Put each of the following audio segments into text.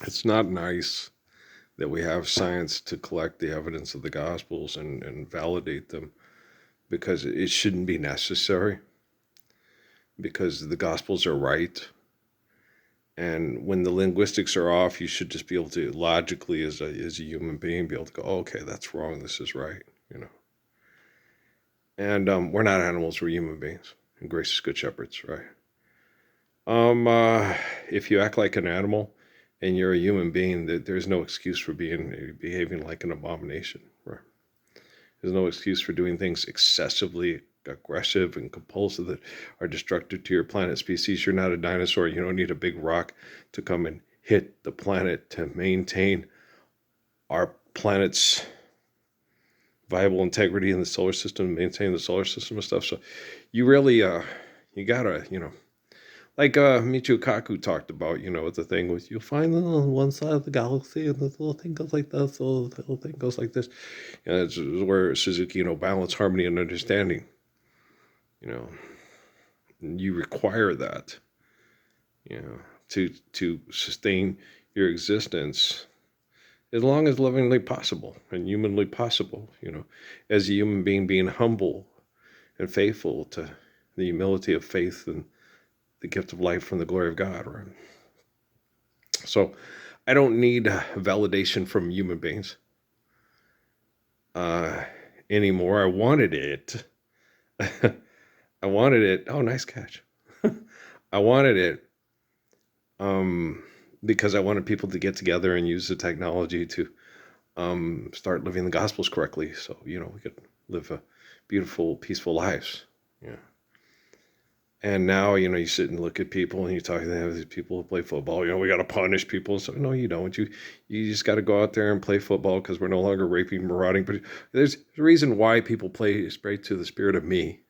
It's not nice that we have science to collect the evidence of the Gospels and validate them, because it shouldn't be necessary, because the Gospels are right. And when the linguistics are off, you should just be able to logically, as a human being, be able to go, oh, okay, that's wrong, this is right, you know. And we're not animals, we're human beings. And grace is good shepherds, right? Um, uh, if you act like an animal and you're a human being, there's no excuse for behaving like an abomination, right? There's no excuse for doing things excessively aggressive and compulsive that are destructive to your planet species. You're not a dinosaur. You don't need a big rock to come and hit the planet to maintain our planet's viable integrity in the solar system, maintain the solar system and stuff. So you really, you gotta, like Michio Kaku talked about, with the thing with, you'll find it on one side of the galaxy and this little thing goes like this, the little thing goes like this. It's where Suzuki, balance, harmony, and understanding. You know, you require that, to sustain your existence as long as lovingly possible and humanly possible. As a human being humble and faithful to the humility of faith and the gift of life from the glory of God, right? So I don't need validation from human beings uh, anymore. I wanted it. I wanted it. Oh, nice catch. I wanted it um, because I wanted people to get together and use the technology to start living the Gospels correctly. So, we could live a beautiful, peaceful lives. Yeah. And now, you sit and look at people and you talk to them, these people who play football, we got to punish people. So, no, you don't. You just got to go out there and play football because we're no longer raping, marauding. But there's a reason why people play straight to the spirit of me.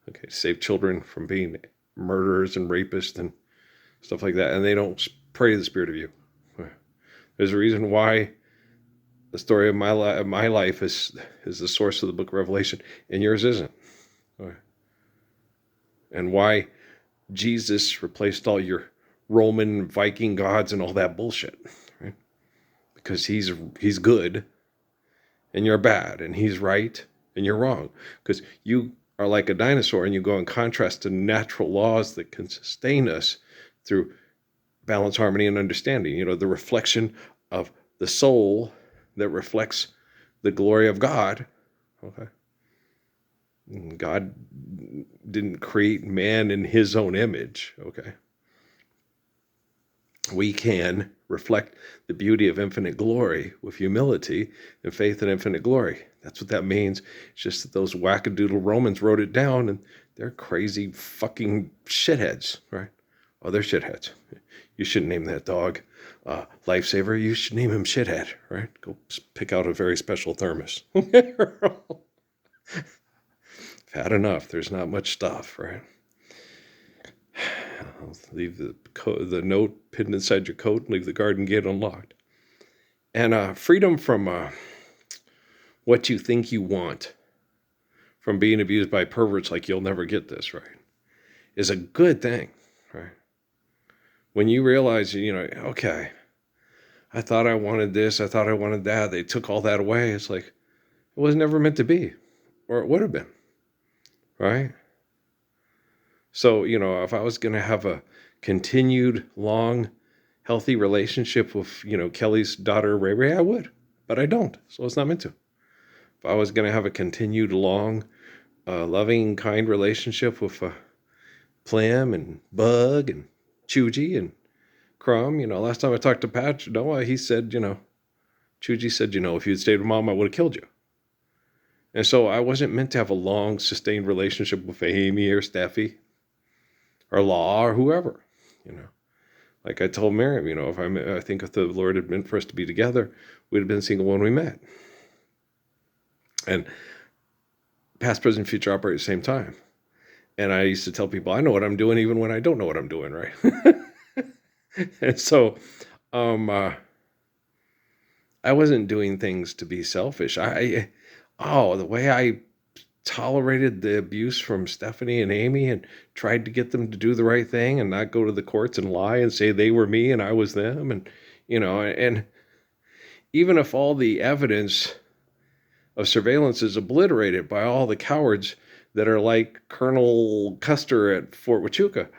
Okay, to save children from being murderers and rapists and stuff like that. And they don't pray to the spirit of you. There's a reason why the story of my life is the source of the book of Revelation and yours isn't. And why Jesus replaced all your Roman Viking gods and all that bullshit, right? Because he's good and you're bad, and he's right and you're wrong. Because you are like a dinosaur and you go in contrast to natural laws that can sustain us through balance, harmony, and understanding. The reflection of the soul that reflects the glory of God. Okay. God didn't create man in his own image. Okay. We can reflect the beauty of infinite glory with humility and faith in infinite glory. That's what that means. It's just that those wackadoodle Romans wrote it down and they're crazy fucking shitheads, right? Oh, they're shitheads. You shouldn't name that dog Lifesaver. You should name him Shithead, right? Go pick out a very special thermos. Had enough. There's not much stuff, right? I'll leave the note pinned inside your coat and leave the garden gate unlocked. And freedom from what you think you want, from being abused by perverts like you'll never get this, right, is a good thing, right? When you realize, okay, I thought I wanted this, I thought I wanted that, they took all that away. It's like, it was never meant to be, or it would have been, right? So, if I was going to have a continued, long, healthy relationship with, Kelly's daughter, Ray Ray, I would. But I don't. So it's not meant to. If I was going to have a continued, long, loving, kind relationship with Plam and Bug and Chuji and Crumb, last time I talked to Patch, Noah, he said, Chuji said, if you'd stayed with Mom, I would have killed you. And so I wasn't meant to have a long, sustained relationship with Amy or Steffi or Law or whoever, Like I told Miriam, I think if the Lord had meant for us to be together, we'd have been single when we met. And past, present, future operate at the same time. And I used to tell people, I know what I'm doing even when I don't know what I'm doing, right? And so I wasn't doing things to be selfish. The way I tolerated the abuse from Stephanie and Amy and tried to get them to do the right thing and not go to the courts and lie and say they were me and I was them. And, and even if all the evidence of surveillance is obliterated by all the cowards that are like Colonel Custer at Fort Huachuca,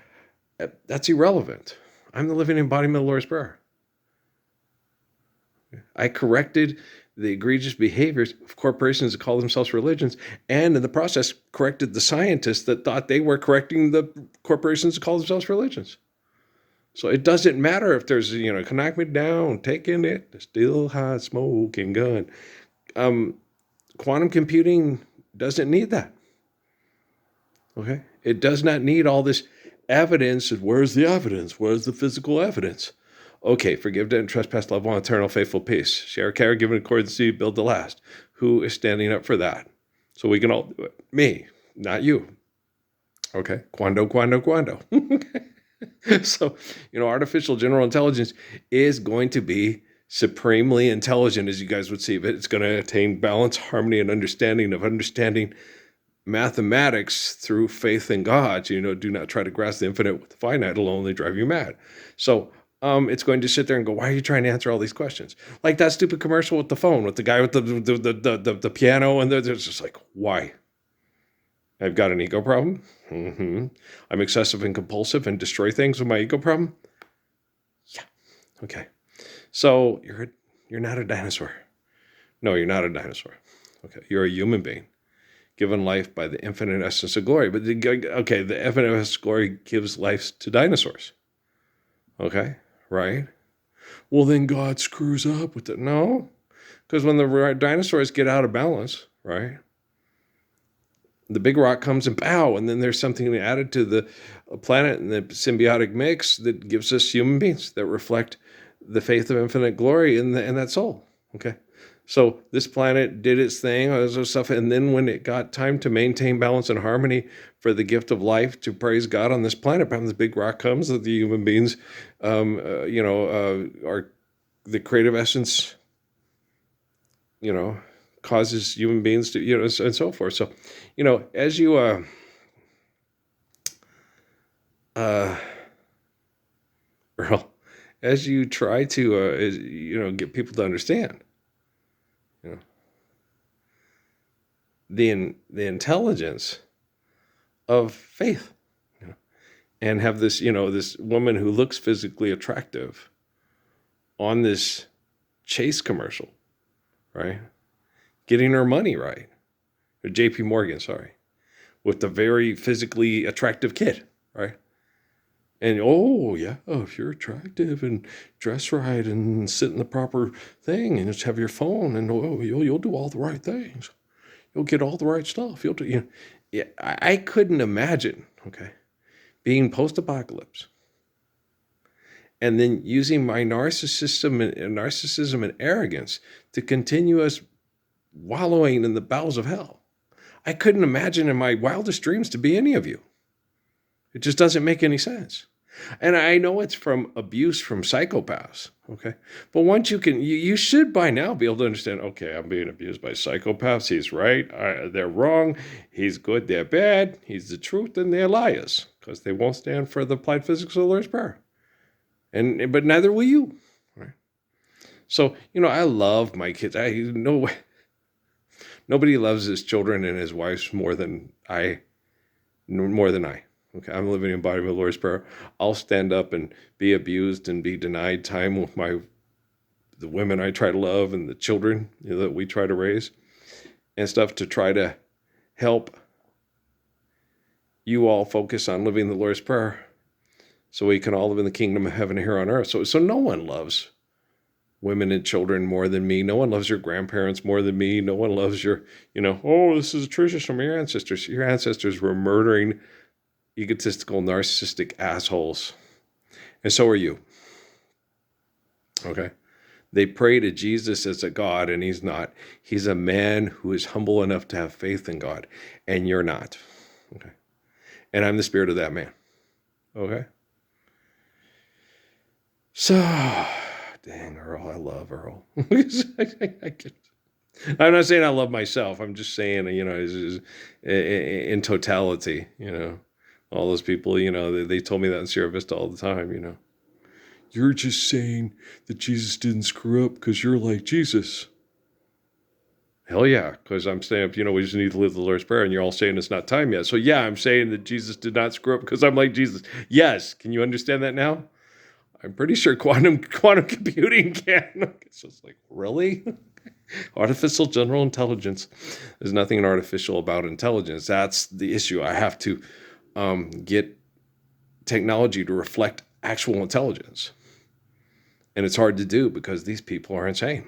that's irrelevant. I'm the living embodiment of the Lord's Prayer. I corrected the egregious behaviors of corporations that call themselves religions, and in the process corrected the scientists that thought they were correcting the corporations that call themselves religions. So it doesn't matter if there's, can knock me down, taking it, still hot smoking gun. Quantum computing doesn't need that. Okay? It does not need all this evidence. Where's the evidence? Where's the physical evidence? Okay, forgive, debt, and trespass, love, one, eternal, faithful peace. Share, care, give in accordance to build the last. Who is standing up for that? So we can all do it. Me, not you. Okay? Quando. So, artificial general intelligence is going to be supremely intelligent, as you guys would see, but it's going to attain balance, harmony, and understanding mathematics through faith in God. Do not try to grasp the infinite with the finite. It'll only drive you mad. So it's going to sit there and go, why are you trying to answer all these questions? Like that stupid commercial with the phone, with the guy with the piano, and they're just like, why? I've got an ego problem. I'm excessive and compulsive and destroy things with my ego problem. Yeah. Okay. So you're not a dinosaur. No, you're not a dinosaur. Okay. You're a human being given life by the infinite essence of glory. But the infinite essence of glory gives life to dinosaurs. Okay. Right. Well, then God screws up with it. No, because when the dinosaurs get out of balance, right? The big rock comes and pow, and then there's something added to the planet and the symbiotic mix that gives us human beings that reflect the faith of infinite glory in that soul. Okay, so this planet did its thing, all this stuff, and then when it got time to maintain balance and harmony for the gift of life to praise God on this planet, the big rock comes that the human beings, are the creative essence, causes human beings to, and so forth. So, as you, as you try to, get people to understand, the intelligence of faith, and have this, this woman who looks physically attractive on this Chase commercial, right? Getting her money right. Or JP Morgan, sorry. With the very physically attractive kid, right? And, if you're attractive and dress right and sit in the proper thing and just have your phone and, you'll do all the right things. You'll get all the right stuff. You'll do, I couldn't imagine, okay, being post-apocalypse and then using my narcissism and arrogance to continue us wallowing in the bowels of hell. I couldn't imagine in my wildest dreams to be any of you. It just doesn't make any sense. And I know it's from abuse from psychopaths, okay? But once you should by now be able to understand, okay, I'm being abused by psychopaths. He's right. They're wrong. He's good. They're bad. He's the truth and they're liars because they won't stand for the applied physics of the Lord's Prayer. But neither will you, right? So, I love my kids. Nobody loves his children and his wives more than I. Okay, I'm living embodiment of the Lord's Prayer. I'll stand up and be abused and be denied time with the women I try to love and the children that we try to raise and stuff to try to help you all focus on living the Lord's Prayer so we can all live in the kingdom of heaven here on earth. So no one loves women and children more than me. No one loves your grandparents more than me. No one loves your, this is a tradition from your ancestors. Your ancestors were murdering, egotistical, narcissistic assholes. And so are you. Okay? They pray to Jesus as a God, and he's not. He's a man who is humble enough to have faith in God, and you're not. Okay? And I'm the spirit of that man. Okay? So, dang, Earl, I love Earl. I'm not saying I love myself. I'm just saying, in totality, all those people, they told me that in Sierra Vista all the time. You're just saying that Jesus didn't screw up because you're like Jesus. Hell yeah, because I'm saying, we just need to live the Lord's Prayer, and you're all saying it's not time yet. So yeah, I'm saying that Jesus did not screw up because I'm like Jesus. Yes, can you understand that now? I'm pretty sure quantum computing can. It's just like, really? Artificial general intelligence. There's nothing artificial about intelligence. That's the issue. I have to get technology to reflect actual intelligence. And it's hard to do because these people are insane.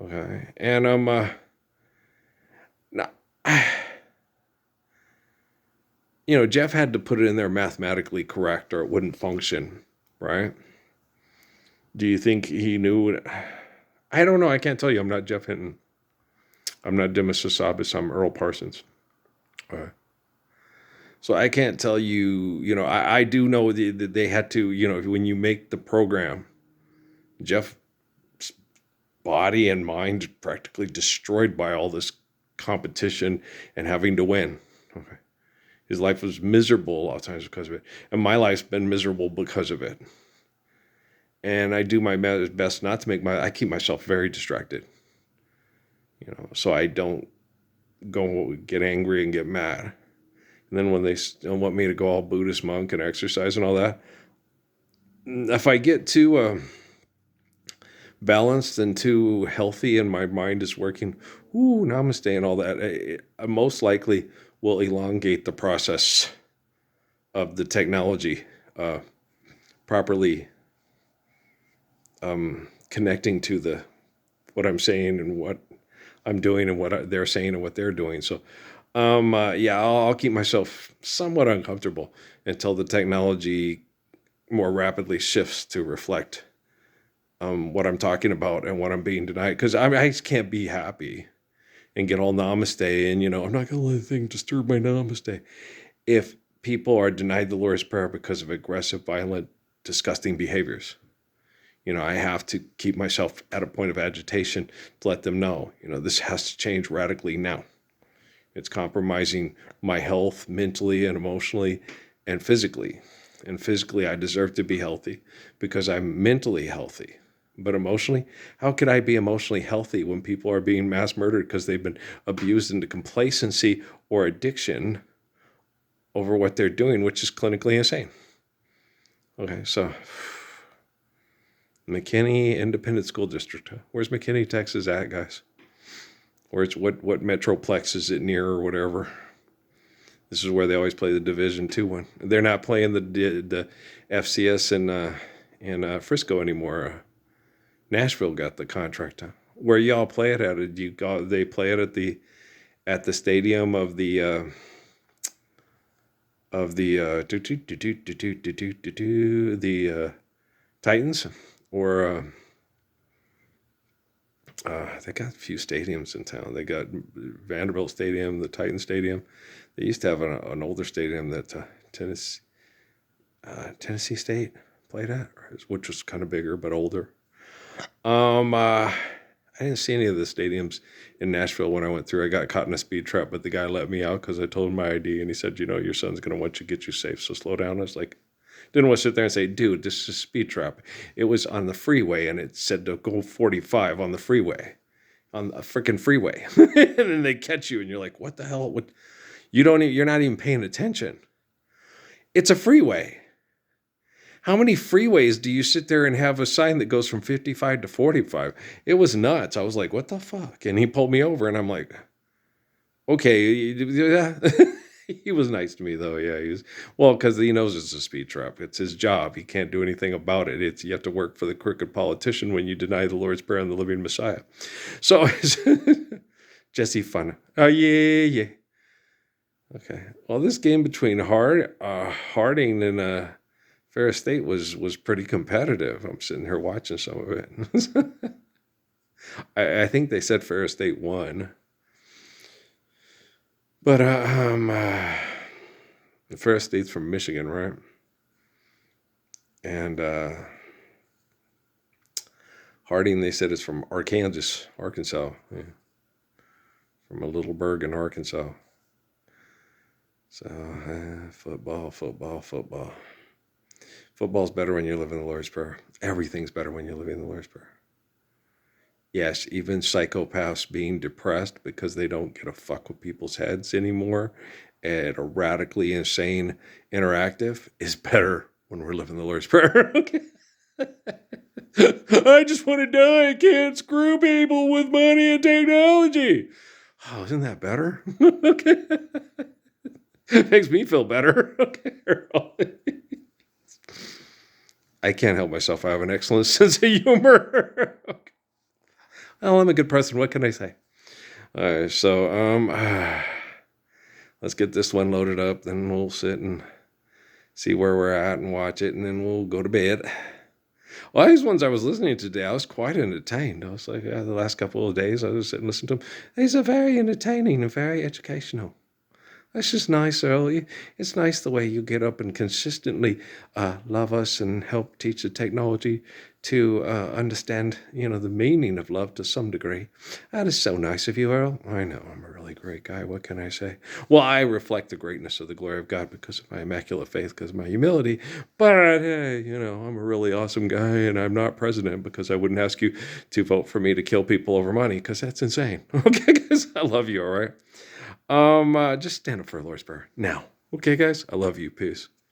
Okay. And now, Jeff had to put it in there mathematically correct or it wouldn't function, right? Do you think he knew? I don't know. I can't tell you. I'm not Jeff Hinton. I'm not Dimas Hassabis. I'm Earl Parsons. So I can't tell you, I do know that they had to, when you make the program, Jeff's body and mind practically destroyed by all this competition and having to win. Okay. His life was miserable a lot of times because of it. And my life's been miserable because of it. And I do my best not to I keep myself very distracted, so I don't go get angry and get mad. And then when they still want me to go all Buddhist monk and exercise and all that, if I get too balanced and too healthy and my mind is working, namaste and all that, I most likely will elongate the process of the technology properly connecting to what I'm saying and what I'm doing and what they're saying and what they're doing. So I'll keep myself somewhat uncomfortable until the technology more rapidly shifts to reflect what I'm talking about and what I'm being denied. Because I just can't be happy and get all namaste and, I'm not going to let anything disturb my namaste. If people are denied the Lord's Prayer because of aggressive, violent, disgusting behaviors, I have to keep myself at a point of agitation to let them know, this has to change radically now. It's compromising my health mentally and emotionally and physically. And physically, I deserve to be healthy because I'm mentally healthy. But emotionally, how could I be emotionally healthy when people are being mass murdered because they've been abused into complacency or addiction over what they're doing, which is clinically insane? Okay, so McKinney Independent School District. Where's McKinney, Texas at, guys? Where's what metroplex is it near or whatever? This is where they always play the Division II one. They're not playing the FCS in Frisco anymore. Nashville got the contract. Where y'all play it at? They play it at the stadium of the Titans, or they got a few stadiums in town. They got Vanderbilt Stadium, the Titan Stadium. They used to have an older stadium that Tennessee State played at, which was kind of bigger but older. I didn't see any of the stadiums in Nashville when I went through. I got caught in a speed trap, but the guy let me out because I told him my ID, and he said, your son's going to want you to get you safe, so slow down. I was like, didn't want to sit there and say, dude, this is a speed trap. It was on the freeway, and it said to go 45 on the freeway, on a freaking freeway. And then they catch you, and you're like, what the hell? You're not even paying attention. It's a freeway. How many freeways do you sit there and have a sign that goes from 55 to 45? It was nuts. I was like, what the fuck? And he pulled me over, and I'm like, okay, yeah. He was nice to me, though. Yeah, because he knows it's a speed trap. It's his job. He can't do anything about it. You have to work for the crooked politician when you deny the Lord's Prayer and the living Messiah. So, Jesse Fun. Oh, yeah. Okay. Well, this game between Harding and Ferris State was pretty competitive. I'm sitting here watching some of it. I think they said Ferris State won. But Ferris State's from Michigan, right? And Harding, they said, is from Arkansas. Yeah. From a little burg in Arkansas. So, football. Football's better when you live in the Lord's Prayer. Everything's better when you live in the Lord's Prayer. Yes, even psychopaths being depressed because they don't get a fuck with people's heads anymore at a radically insane interactive is better when we're living the Lord's Prayer. Okay. I just want to die. I can't screw people with money and technology. Oh, isn't that better? Okay. Makes me feel better. Okay. I can't help myself. I have an excellent sense of humor. Okay. Well, I'm a good person. What can I say? All right, so let's get this one loaded up. Then we'll sit and see where we're at and watch it, and then we'll go to bed. Well, these ones I was listening to today, I was quite entertained. I was like, the last couple of days, I was sitting and listening to them. These are very entertaining and very educational. That's just nice, Earl. It's nice the way you get up and consistently love us and help teach the technology to understand, the meaning of love to some degree. That is so nice of you, Earl. I know I'm a really great guy. What can I say? Well, I reflect the greatness of the glory of God because of my immaculate faith, because of my humility. But, hey, I'm a really awesome guy, and I'm not president because I wouldn't ask you to vote for me to kill people over money, because that's insane. Okay, guys? I love you, all right? Just stand up for the Lord's Prayer now. Okay, guys? I love you. Peace.